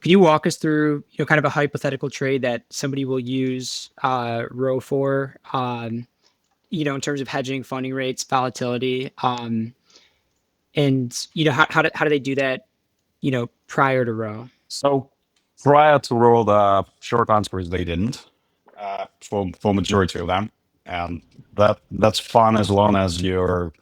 Could you walk us through, kind of a hypothetical trade that somebody will use row for, in terms of hedging, funding rates, volatility, and how do they do that, prior to row? So prior to roll, the short answer is they didn't, for majority of them, and that's fine as long as you're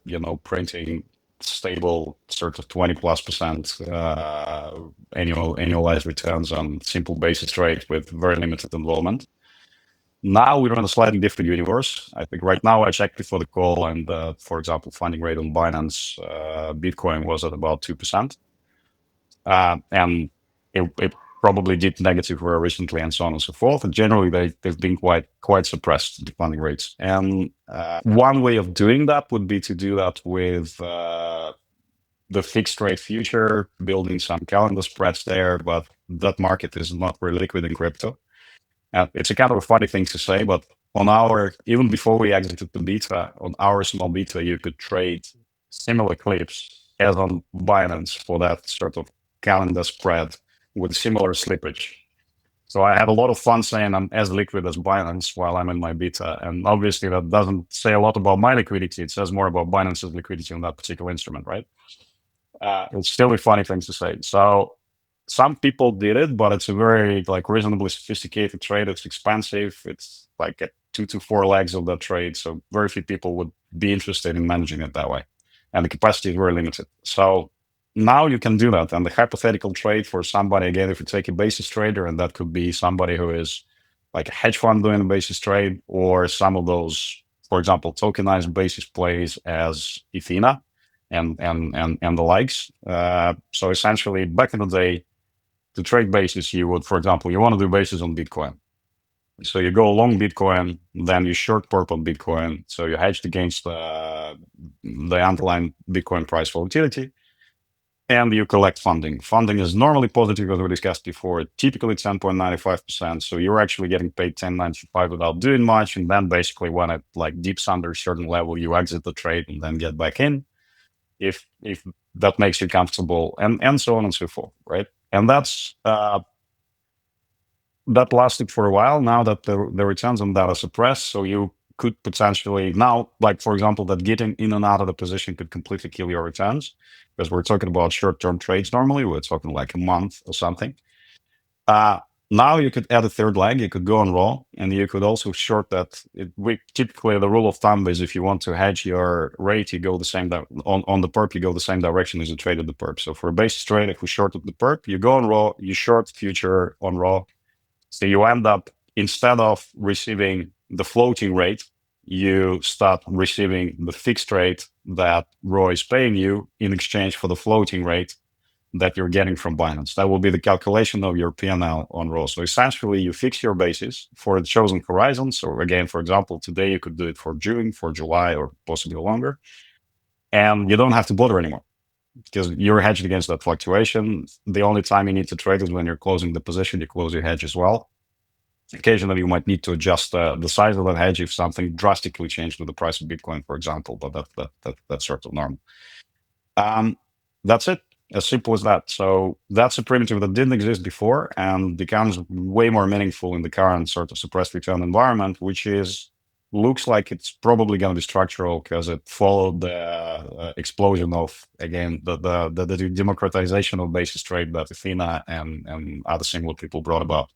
printing stable sort of 20+% annualized returns on simple basis trade with very limited involvement. Now we're in a slightly different universe. I think right now I checked before the call, and for example, funding rate on Binance, Bitcoin was at about 2%. And it probably dipped negative very recently, and so on and so forth. And generally, they've been quite suppressed, the funding rates. And one way of doing that would be to do that with the fixed rate future, building some calendar spreads there, but that market is not very liquid in crypto. It's a kind of a funny thing to say, but even before we exited the beta, on our small beta, you could trade similar clips as on Binance for that sort of calendar spread with similar slippage. So I had a lot of fun saying I'm as liquid as Binance while I'm in my beta. And obviously that doesn't say a lot about my liquidity. It says more about Binance's liquidity on that particular instrument, right? It's still a funny thing to say. So some people did it, but it's a very reasonably sophisticated trade. It's expensive. It's like at 2 to 4 legs of that trade. So very few people would be interested in managing it that way. And the capacity is very limited. So now you can do that. And the hypothetical trade for somebody, again, if you take a basis trader, and that could be somebody who is like a hedge fund doing a basis trade, or some of those, for example, tokenized basis plays as Ethena and the likes. So essentially, back in the day, to trade basis, you would, for example, you want to do basis on Bitcoin. So you go long Bitcoin, then you short-perp on Bitcoin. So you hedged against the underlying Bitcoin price volatility, and you collect funding. Funding is normally positive, as we discussed before, typically 10.95%. So you're actually getting paid 10.95 without doing much. And then basically when it dips under a certain level, you exit the trade and then get back in if that makes you comfortable, and so on and so forth, right? And that lasted for a while. Now that the returns on that are suppressed, so you could potentially now, for example, that getting in and out of the position could completely kill your returns, because we're talking about short-term trades. Normally we're talking like a month or something. Now you could add a third leg. You could go on raw, and you could also short that. Typically, the rule of thumb is if you want to hedge your rate, you go the same on the perp. You go the same direction as you traded the perp. So for a basis trade, if we shorted the perp, you go on raw, you short future on raw. So you end up, instead of receiving the floating rate, you start receiving the fixed rate that raw is paying you in exchange for the floating rate that you're getting from Binance. That will be the calculation of your P&L on raw. So essentially, you fix your basis for a chosen horizon. So again, for example, today you could do it for June, for July, or possibly longer. And you don't have to bother anymore because you're hedged against that fluctuation. The only time you need to trade is when you're closing the position, you close your hedge as well. Occasionally, you might need to adjust the size of that hedge if something drastically changed with the price of Bitcoin, for example, but that's sort of normal. That's it. As simple as that. So that's a primitive that didn't exist before and becomes way more meaningful in the current sort of suppressed return environment, which looks like it's probably going to be structural because it followed the explosion of, again, the democratization of basis trade that Athena and other similar people brought about.